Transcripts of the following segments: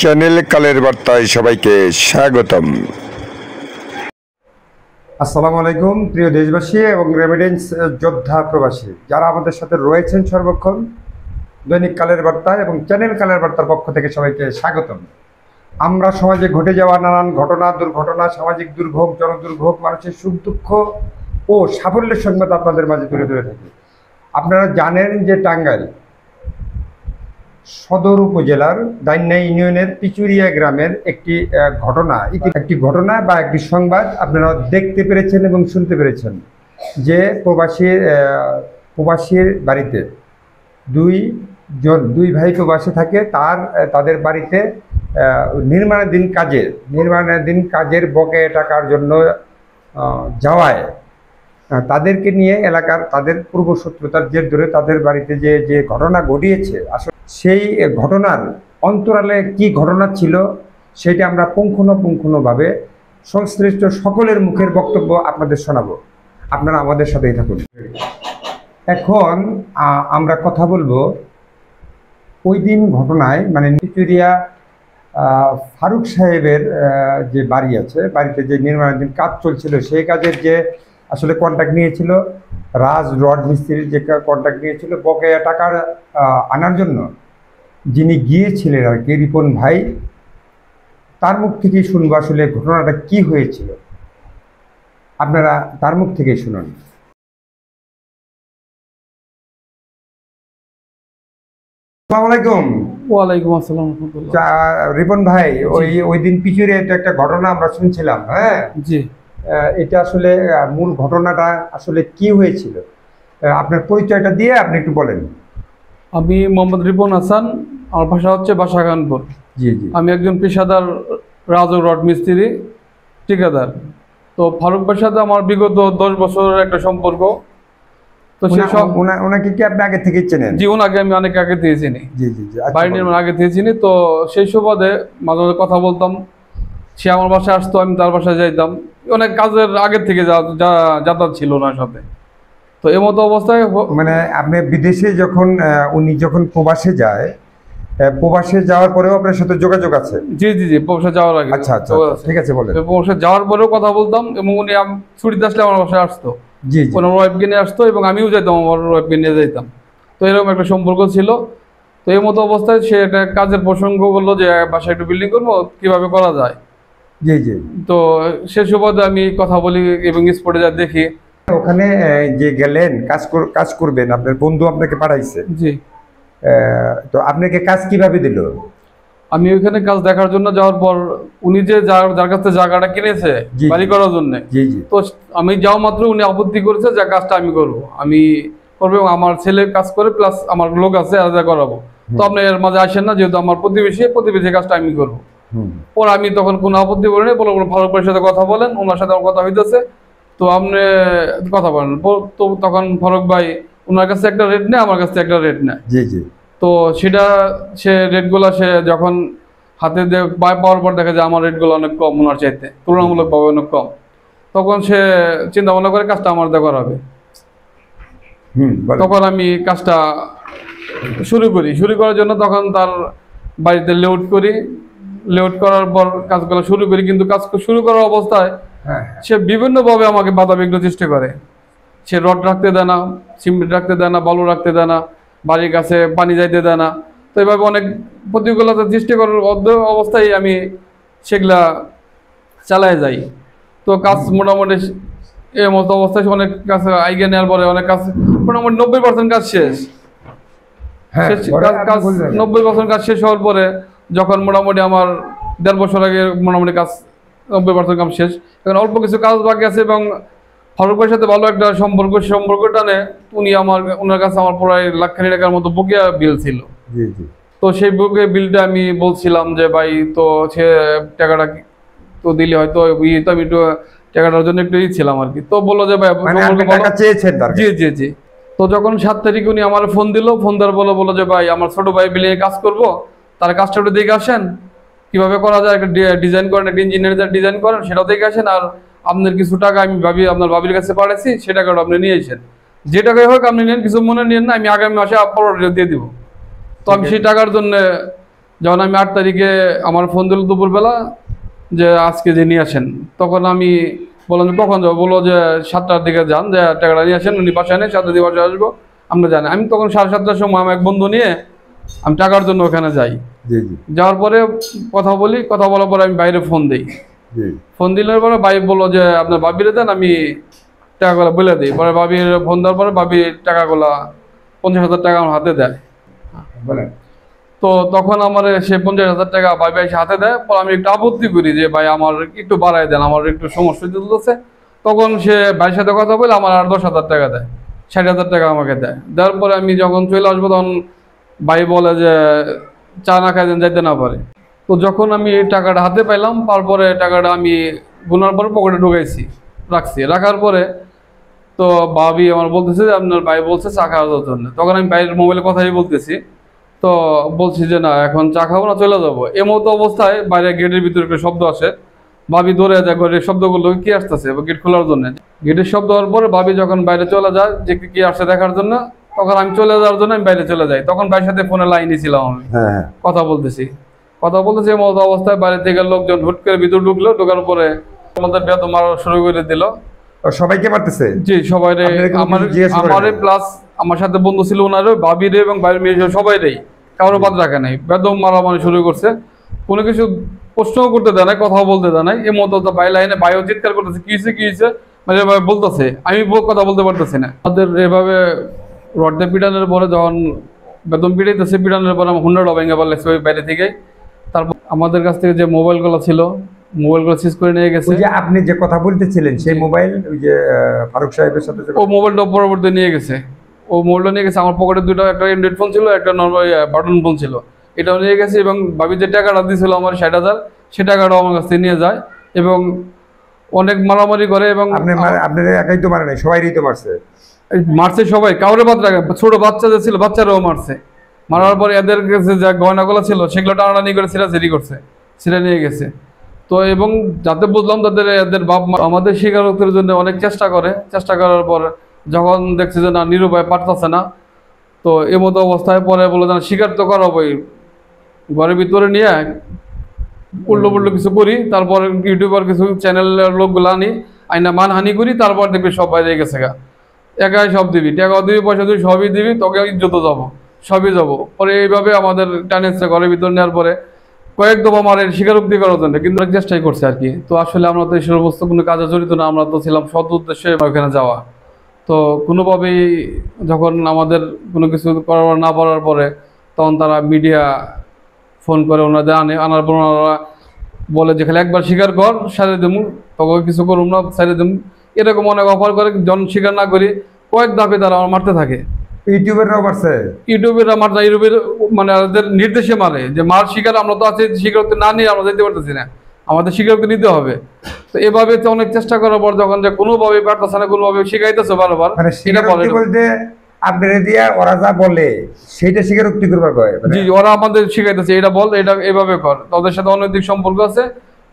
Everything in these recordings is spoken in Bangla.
চ্যানেল কালের বার্তায় সবাইকে স্বাগতম। আসসালামু আলাইকুম প্রিয় দেশবাসী এবং রেমিডেন্স যোদ্ধা প্রবাসী যারা আমাদের সাথে রয়েছেন সর্বক্ষণ দৈনিক কালের বার্তা এবং চ্যানেল কালের বার্তার পক্ষ থেকে সবাইকে স্বাগতম। আমরা সমাজে ঘটে যাওয়া নানান ঘটনা, দুর্ঘটনা, সামাজিক দুর্ভোগ, জনদুর্ভোগ, মানুষের সুখ দুঃখ ও সাফল্যের সংবাদ আপনাদের মাঝে তুলে ধরে থাকি। আপনারা জানেন যে টাঙ্গাইল সদর উপজেলার দাইন্যা ইউনিয়নের পিচুরিয়া গ্রামের একটি ঘটনা বা একটি সংবাদ আপনারা দেখতে পেরেছেন এবং শুনতে পেরেছেন যে প্রবাসীর বাড়িতে দুই ভাই প্রবাসী থাকে। তাদের বাড়িতে নির্মাণাধীন কাজের বকেয়া টাকার জন্য যাওয়ায় তাদেরকে নিয়ে এলাকার তাদের পূর্বশত্রুতার জের ধরে তাদের বাড়িতে যে ঘটনা ঘটিয়েছে, আসলে সেই ঘটনার অন্তরালে কি ঘটনা ছিল সেটা আমরা পুঙ্খানুপুঙ্খভাবে সংশ্লিষ্ট সকলের মুখের বক্তব্য আপনাদের শোনাবো। আপনারা আমাদের সাথেই থাকুন। এখন আমরা কথা বলবো ওই দিন ঘটনায়, মানে পিচুরিয়া ফারুক সাহেবের যে বাড়ি আছে, বাড়িতে যে নির্মাণাধীন কাজ চলছিল সেই কাজের যে আসলে কন্ট্রাক্ট নিয়েছিল, রাজ রড মিস্ত্রির যে কন্ট্রাক্ট নিয়েছিল বকেয়া টাকার আনার জন্য, যিনি গিয়েছিলেন আর কি রিপন ভাই, তার মুখ থেকেই শুনবো আসলে ঘটনাটা কি হয়েছিল। আপনারা তার মুখ থেকেই শুনুন। আসসালামু আলাইকুম। ওয়ালাইকুম আসসালাম। রিপন ভাই, ওই দিন পিচুরিয়াতে একটা ঘটনা আমরা শুনছিলাম। হ্যাঁ জি, এটা আসলে মূল ঘটনাটা আসলে কি হয়েছিল আপনার পরিচয়টা দিয়ে আপনি একটু বলেন। আমি মোহাম্মদ রিপন হাসান, আমার ভাষা হচ্ছে বাসাখানপুর। জি জি। আমি একজন পেশাদার রাজ রড মিস্ত্রি ঠিকাদার। তো ফারুক ভাইয়ের সাথে আমার বিগত 10 বছরের একটা সম্পর্ক। তো ওনাকে কি আপনি আগে থেকে চেনেন? জি, ওনাকে আমি অনেক আগে থেকে চিনি। জি জি জি। বাড়ি নির্মাণ আগে থেকে চিনি। তো সেই সুবাদে মাঝে মাঝে কথা বলতাম। সে আমার বাসায় আসতো, আমি তার বাসায় যাইতাম। অনেক কাজের আগের থেকে যাতায়াত ছিল ওনার সাথে। তো এই মতো অবস্থায় মানে আপনি বিদেশে উনি যখন প্রবাসে যায়, প্রবাসে যাওয়ার পরেও আপনার সাথে যোগাযোগ আছে? জি জি জি, প্রবাসে যাওয়ার আগে। আচ্ছা আচ্ছা, ঠিক আছে বলেন। প্রবাসে যাওয়ার পরেও কথা বলতাম এবং উনি ছুটিতে আসলে আমার বাসায় আসতো। জি জি। ওনার ওয়াইফকে নিয়ে আসতো এবং আমিও যাইতাম, আমার ওয়াইফকে নিয়ে যাইতাম। তো এরকম একটা সম্পর্ক ছিল। তো এই মতো অবস্থায় সে একটা কাজের প্রসঙ্গ বললো যে বাসায় একটু বিল্ডিং করবো, কিভাবে করা যায়। জি জি। তো সে সুবাদে আমি কথা বলি এবং স্পটে যা দেখি। ওখানে যে গেলেন কাজ করবেন, আপনার বন্ধু আপনাকে পাঠাইছে? জি। তো আপনাকে কাজ কিভাবে দিল? আমি ওইখানে কাজ দেখার জন্য যাওয়ার পর উনি যে যার কাছ থেকে জায়গাটা কিনেছে বাড়ি করার জন্য, তো আমি যাওয়া মাত্র উনি আপত্তি করেছে যে কাজটা আমি করবো এবং আমার ছেলে কাজ করে, প্লাস আমার লোক আছে আলাদা করাবো। তো আপনি এর মাঝে আসেন না, যেহেতু আমার প্রতিবেশী কাজটা আমি করবো। পর আমি তখন কোনো আপত্তি করিনি, বলো ফারুক ভাইয়ের সাথে কথা বলেন, ওনার সাথে আমার কথা হইতেছে, তো আপনি কথা বলেন। তো তখন ফারুক ভাই ওনার কাছে একটা রেট নেয়, আমার কাছে একটা রেট নেয়। জি জি। তো সে রেটগুলো সে যখন হাতে পাওয়ার পর দেখা যায় আমার রেটগুলো অনেক কম, ওনার চাইতে তুলনামূলকভাবে অনেক কম। তখন সে চিন্তা ভাবনা করে কাজটা আমার দেওয়া হবে। তখন আমি কাজটা শুরু করার জন্য তখন তার বাড়িতে লেআউট করার পর কাজগুলো শুরু করি। কিন্তু কাজ শুরু করার অবস্থায় সে বিভিন্নভাবে আমাকে বাধা বিঘ্ন সৃষ্টি করে। সে রড রাখতে দেয় না, সিমেন্ট রাখতে দেয় না, বালু রাখতে দেয় না, বাড়ির কাছে পানি যাইতে দেয় না। তো এইভাবে অনেক প্রতিকূলতা সৃষ্টি করার অবস্থায় আমি সেগুলা চালায় যাই। তো কাজ মোটামুটি এই মতো অবস্থায় অনেক কাজ আইগে নেওয়ার পরে অনেক কাজ মোটামুটি 90% কাজ শেষ। 90% কাজ শেষ হওয়ার পরে যখন মোটামুটি আমার 1.5 বছর আগে মোটামুটি কাজ 90% কাজ শেষ, এখন অল্প কিছু কাজ বাকি আছে এবং ফারুক ভাইয়ের সাথে ভালো একটা সম্পর্ক টানে ওনার কাছে আমার প্রায় লাখখানি টাকার মতো বকেয়া বিল ছিল। তো সেই বকেয়া বিলটা আমি বলছিলাম যে ভাই, তো সে টাকাটা তো দিলে হয়তো আমি একটু টাকাটার জন্য একটু ছিলাম আর কি। তো বললো যে ভাই জি জি জি। তো যখন 7 তারিখ উনি আমার ফোন দেওয়ার বললো যে ভাই, আমার ছোট ভাই বিল্ডিং কাজ করবো, তার কাজটা একটু দেখে আসেন, কিভাবে করা যায়, একটা ডিজাইন করেন, একটা ইঞ্জিনিয়ার ডিজাইন করেন, সেটাও দেখে আসেন। আর আপনার কিছু টাকা আমি আপনার ভাবির কাছে পাঠাইছি, সে টাকাটা আপনি নিয়ে আসেন। যে টাকাই হোক আপনি নেন, কিছু মনে নিন না, আমি আগামী মাসে আপনার দিয়ে দিব। তো আমি সেই টাকার জন্য যখন আমি 8 তারিখে আমার ফোন দিল দুপুরবেলা যে আজকে যে নিয়ে আসেন, তখন আমি বললাম যে কখন যাবো, বললো যে 7টার দিকে যান, যে টাকাটা নিয়ে আসেন, উনি বাসায় নেই, 7টার দিকে বাসায় আসবো, আমরা জানি। আমি তখন 7:30টার সময় আমার এক বন্ধু নিয়ে আমি টাকার জন্য ওখানে যাই। যাওয়ার পরে কথা বলি, কথা বলার পরে আমি বাইরে ফোন দিই। ফোন দিলের পরে ভাই বললো যে আপনার ভাবিরে দেন, আমি টাকাগুলো বলে দিই। পরে ভাবির ফোন দেওয়ার পরে ভাবি টাকাগুলা 50,000 টাকা আমার হাতে দেয়। তো তখন আমার সে 50,000 টাকা ভাই এসে হাতে দেয়। পর আমি একটু আপত্তি করি যে ভাই আমার একটু বাড়াই দেন, আমার একটু সমস্যা চলতেছে। তখন সে ভাইয়ের সাথে কথা বলে আমার আর 10,000 টাকা দেয়, 60,000 টাকা আমাকে দেয়। দেওয়ার পরে আমি যখন চলে আসবো তখন ভাই বলে যে চা না খাই দেন, যাইতে না পারে। তো যখন আমি টাকাটা হাতে পাইলাম, তারপরে টাকাটা আমি গুনার পরে পকেটে ঢুকাইছি, রাখার পরে তো ভাবি আমার বলতেছে যে আপনার ভাই বলছে চা খাওয়ার জন্য। তখন আমি ভাইয়ের মোবাইলে কথাই বলতেছি, তো বলছি যে না এখন চা খাবো না, চলে যাবো। এমতো অবস্থায় বাইরে গেটের ভিতরে একটা শব্দ আসে, ভাবি দৌড়ে যায় ঘরের শব্দগুলো কি আসতেছে গেট খোলার জন্য। গেটের শব্দ হওয়ার পরে ভাবি যখন বাইরে চলে যায় যে কি আসছে দেখার জন্য, তখন আমি চলে যাওয়ার জন্য আমি বাইরে চলে যাই। তখন ভাইয়ের সাথে ফোনে লাইনে ছিলাম, আমি কথা বলতেছি এমতো অবস্থায় বাইরে থেকে লোকজন হুট করে ভিতর ঢুকলো। ঢোকার পরে আমাদের বেদ মারা শুরু করে দিল। সবাইকে মারতেছে? জি, সবাই। আমারে প্লাস আমার সাথে বন্ধু ছিল ওনারও, ভাবিরে এবং বাইরের মেয়ে সবাইরেই, কারো বাদ রাখে নাই। বেদম মারামারি শুরু করছে, কোনো কিছু প্রশ্নও করতে দেয় নাই, কথাও বলতে দেয় নাই। এর মতো তো বাই লাইনে ভাইও চিৎকার করতেছে কি হয়েছে মানে এভাবে বলতেছে, আমি কথা বলতে পারতেছি না। আমাদের এভাবে রডে পিটানোর পরে যখন বেদম পিটাইতেছে, পিটানোর পরে আমার হুন্ডাটা ভেঙে পারলেছে ওই বাইরে থেকে। তারপর আমাদের কাছ থেকে যে মোবাইলগুলো ছিল, মোবাইলগুলো সিজ করে নিয়ে গেছে। যে আপনি যে কথা বলতেছিলেন সেই মোবাইল, ওই যে ফারুক সাহেবের সাথে ও মোবাইলটা পরবর্তী নিয়ে গেছে, ও মোবাইলটা নিয়ে গেছে। আমার পকেটে দুটো, একটা অ্যান্ড্রয়েড ফোন ছিল, একটা নর্মাল বাটন ফোন ছিল, এটাও নিয়ে গেছে। এবং ভাবি যে টাকাটা দিয়েছিল আমার 60,000, সে টাকাটাও আমার কাছ থেকে নিয়ে যায় এবং অনেক মারামারি করে। এবং আপনি একাই তো মারে নাই, সবাইই তো মারছে সবাই, কাউরে বাদ রাখে। ছোট বাচ্চা যে ছিল বাচ্চারাও মারছে। মারার পরে এদের কাছে যা গয়নাগুলো ছিল সেগুলো টানাটানি করে ছিঁড়াছিঁড়ি করছে, ছিঁড়ে নিয়ে গেছে। তো এবং যাতে বুঝলাম এদের বাপ আমাদের স্বীকারোক্তির জন্য অনেক চেষ্টা করার পর যখন দেখছে যে না নিরুপায় পারতেছে না, তো এমতো অবস্থায় পরে বলে না স্বীকার তো করাবোই, ঘরের ভিতরে নিয়ে উল্টো কিছু করি। তারপর ইউটিউবার কিছু চ্যানেলের লোকগুলো আনি, আইনা মানহানি করি। তারপর দেখবি সব বাইরে গেছে গা, একাই সব দিবি, টাকাও দিবি, পয়সা দিবি, সবই দিবি, তোকে ইজ্জত যাবো, সবই যাবো। পরে এইভাবে আমাদের টানেছে ঘরের ভিতর নেওয়ার পরে কয়েক দফা মারের স্বীকারোক্তি করার জন্য, কিন্তু চেষ্টাই করছে আর কি। তো আসলে আমরা তো এই সমস্ত কোনো কাজে জড়িত না, আমরা তো ছিলাম সৎ উদ্দেশ্যে ওখানে যাওয়া। তো কোনোভাবেই যখন আমাদের কোনো কিছু করার না পারার পরে তখন তারা মিডিয়া ফোন করে ওনাদের আনার পর ওনারা বলে যে খালি একবার স্বীকার কর, সারে দেবো, তখন কিছু করুন না, সারে দেবো, এরকম অনেক অফার করে। জন স্বীকার না করি কয়েক ধাপে তারা আমার মারতে থাকে। ইউটিউবেররাও মারছে, ইউটিউবের মানে নির্দেশে মারে যে মার শিকার আমরা তো আছি, স্বীকারোক্তি না নিয়ে আমরা যেতে পারতেছি না, আমাদের স্বীকারোক্তি নিতে হবে। তো এভাবে অনেক চেষ্টা করার পর যখন যে কোনোভাবে পারতেছে না, কোনোভাবে শিখাইতেছে বারবার, বলতে আপনারা দিয়া ওরা যা বলে সেটা স্বীকারোক্তি করবার কয়। জি, ওরা আমাদের শিখাইতেছে এটা বল, এটা এভাবে কর, তাদের সাথে অনৈতিক সম্পর্ক আছে,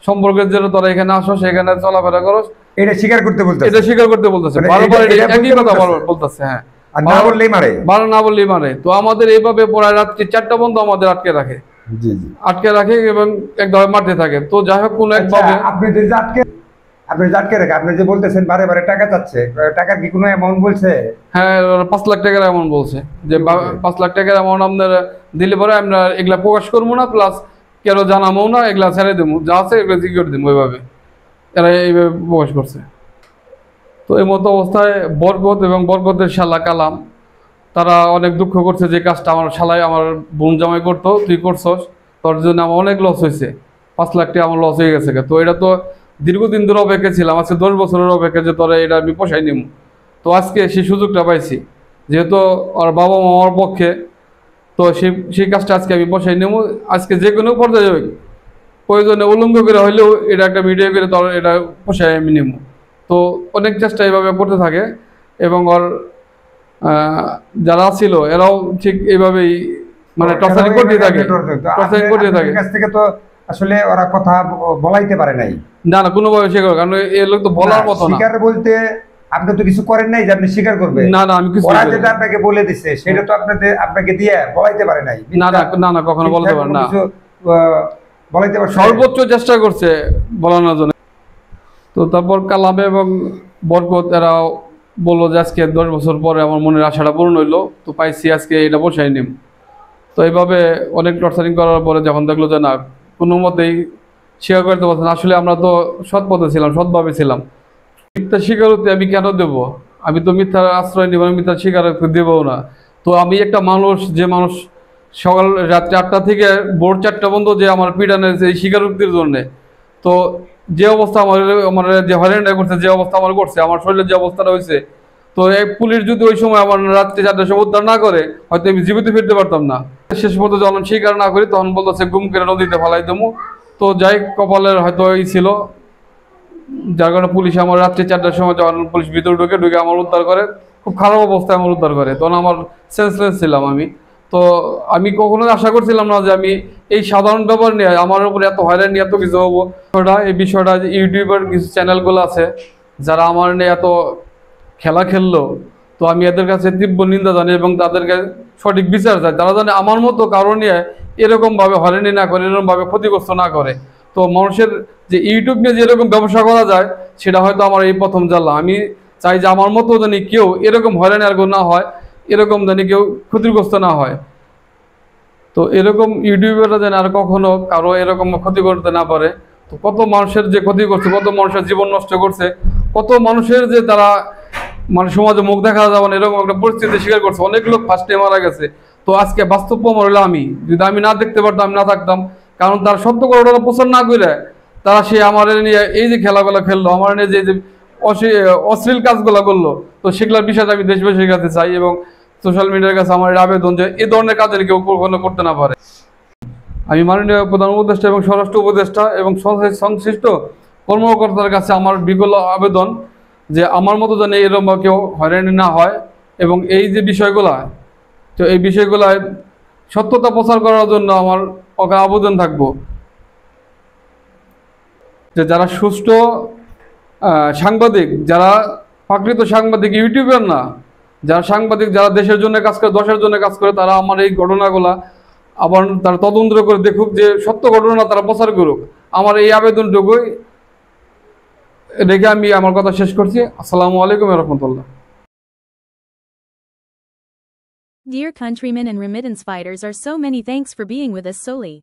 সম্পর্কের জন্য তোরা এখানে আসো, সেখানে চলাফেরা করো, এটা স্বীকার করতে বলতেছে বারবার, একই কথা বারবার বলতেছে। হ্যাঁ, না বললেই মারে, না বললেই মারে। তো আমাদের এইভাবে পড়ায় রাত্রি 4টা পর্যন্ত আমাদের আটকে রাখে, এবং একভাবে মারতে থাকে। তো যাই হোক কোনো একভাবে আপনি আটকে রাখে, আপনি যে বলতেছেন বারে বারে টাকা চাচ্ছে, টাকার কি কোনো অ্যামাউন্ট বলছে? হ্যাঁ, 5 লাখ টাকার অ্যামাউন্ট বলছে, যে 5 লাখ টাকার অ্যামাউন্ট আপনার দিলে পরে আমরা এগুলা প্রকাশ করবো না, প্লাস কেন জানাবো না, এগুলা ছেড়ে দেবো, যা আছে এগুলো জিজ্ঞেস দেবো। ওইভাবে এরা এইভাবে প্রকাশ করছে। তো এই মতো অবস্থায় বরকত এবং বরকতের শালা কালাম তারা অনেক দুঃখ করছে যে কাজটা আমার শালায় আমার বোন জামাই করতো, তুই করছস, তোর জন্য আমার অনেক লস হয়েছে, 5 লাখ টাকা আমার লস হয়ে গেছে। তো এটা তো দীর্ঘদিন ধরে অপেক্ষা ছিলাম, আজকে 10 বছরের অপেক্ষা যে তোরা এটা আমি পোষাই নিব। তো আজকে সেই সুযোগটা পাইছি, যেহেতু ওর বাবা মা আমার পক্ষে, তো সেই কাজটা আজকে আমি পোষাই নেব। আজকে যে কোনো পর্যায়ে যাবে, প্রয়োজনে উলঙ্গ করে হইলেও এটা একটা ভিডিও করে তোর এটা পোষাই আমি নেব। তো অনেক চেষ্টা এইভাবে করতে থাকে এবং ওর যারা ছিল এরাও ঠিক এইভাবেই মানে টর্চারিং করতে থাকে। কাছ থেকে তো আসলে ওরা কথা বলাইতে পারে নাই, না কোনোভাবে স্বীকার, কারণ এই লোক তো বলার মতো না। স্বীকার বলতে আপনি তো কিছু করেন নাই যে আপনি স্বীকার করবেন, না আমি কিছু, ওরা যেটা আপনাকে বলে দিচ্ছে সেটা তো আপনাকে দিয়ে বলাইতে পারে নাই। না কখনো বলতে পারে না। বলাইতে পারছে? সর্বোচ্চ চেষ্টা করছে বলানোর জন্য। তো তারপর কালামে এবং বরকত এরা বললো যে আজকে 10 বছর পরে আমার মনের আশাটা পূর্ণ হইলো, তো পাইছি, আজকে এটা বসাই নিম। তো এইভাবে অনেক টর্চারিং করার পরে যখন দেখলো যে না কোনো মতেই স্বীকার করতে পারছে না, আসলে আমরা তো সৎ পথে ছিলাম, সৎভাবে ছিলাম, মিথ্যা স্বীকারোক্তি আমি কেন দেব? আমি তো মিথ্যার আশ্রয় নিব, মিথ্যা স্বীকারোক্তি দেবও না। তো আমি একটা মানুষ, যে মানুষ সকাল রাত্রে 8টা থেকে ভোর 4টা পর্যন্ত যে আমার পিটানের এই স্বীকারোক্তির জন্যে, তো যে অবস্থা আমার আমার যে হয়রানিটা করছে, যে অবস্থা আমার করছে, আমার শরীরের যে অবস্থাটা হয়েছে, তো এই পুলিশ যদি ওই সময় আমার রাত্রে 4টার সময় উদ্ধার না করে, হয়তো আমি জীবিত ফিরতে পারতাম না। শেষ পর্যন্ত যখন স্বীকার না করি তখন বলতেছে গুম করে নদীতে ফেলাই দেবো। তো যাই কপালের হয়তো এই ছিল, যার কারণে পুলিশ আমার রাত্রি 4টার সময় যখন পুলিশ ভিতরে ঢুকে আমার উদ্ধার করে, খুব খারাপ অবস্থায় আমার উদ্ধার করে, তখন আমার সেন্সলেস ছিলাম আমি। তো আমি কখনো আশা করছিলাম না যে আমি এই সাধারণ ব্যাপার নিয়ে আমার উপরে এত হয়রানি নিয়ে এত কিছু হবো। এই বিষয়টা যে ইউটিউবের কিছু চ্যানেলগুলো আছে যারা আমার নিয়ে এত খেলা খেললো, তো আমি এদের কাছে তীব্র নিন্দা জানি এবং তাদেরকে সঠিক বিচার চাই। তারা জানে আমার মতো কারো নিয়ে এরকমভাবে হয়রানি না করে, এরকমভাবে ক্ষতিগ্রস্ত না করে। তো মানুষের যে ইউটিউব নিয়ে যেরকম ব্যবসা করা যায়, সেটা হয়তো আমার এই প্রথম জানলাম। আমি চাই যে আমার মতো জানি কেউ এরকম হয়রানি আর না হয়, এরকম জানি কেউ ক্ষতিগ্রস্ত না হয়। তো এরকম ইউটিউবাররা যেন আর কখনো কারো এরকম ক্ষতি করতে না পারে। তো কত মানুষের যে ক্ষতি করছে, কত মানুষের জীবন নষ্ট করছে, কত মানুষের যে তারা মানে সমাজে মুখ দেখা যাবে না এরকম একটা পরিস্থিতি স্বীকার করছে, অনেক লোক ফার্স্টে মারা গেছে। তো আজকে বাস্তব প্রমাণ হলো আমি, যদি আমি না দেখতে পারতাম, আমি না থাকতাম, কারণ তার সত্য ঘটনা প্রচার না করে তারা সে আমার নিয়ে এই যে খেলাগুলো খেললো, আমার নিয়ে যে অশ্লীল কাজগুলো করলো, তো সেগুলোর বিষয়টা আমি দেশবাসীর কাছে চাই এবং সোশ্যাল মিডিয়ার কাছে আমার আবেদন যে এই ধরনের কাজের কেউ কখনো করতে না পারে। আমি মাননীয় প্রধান উপদেষ্টা এবং স্বরাষ্ট্র উপদেষ্টা এবং সংশ্লিষ্ট কর্মকর্তার কাছে আমার বিকল আবেদন যে আমার মতো যেন এরকম কেউ হয়রানি না হয়, এবং এই যে বিষয়গুলা, তো এই বিষয়গুলায় সত্যতা প্রচার করার জন্য আমার আবেদন থাকবো যে যারা সুষ্ঠু সাংবাদিক, যারা প্রাকৃত সাংবাদিক, ইউটিউবার না, যারা সাংবাদিক, যারা দেশের জন্য কাজ করে, দেশের জন্য কাজ করে, তারা আমার এই ঘটনাগুলা আবার তারা তদন্ত করে দেখুক, যে সত্য ঘটনা তারা প্রচার করুক। আমার এই আবেদনটুকুই রেখে আমি আমার কথা শেষ করছি। আসসালামু আলাইকুম ওয়া রাহমাতুল্লাহ। Dear countrymen and remittance fighters, are so many thanks for being with us solely.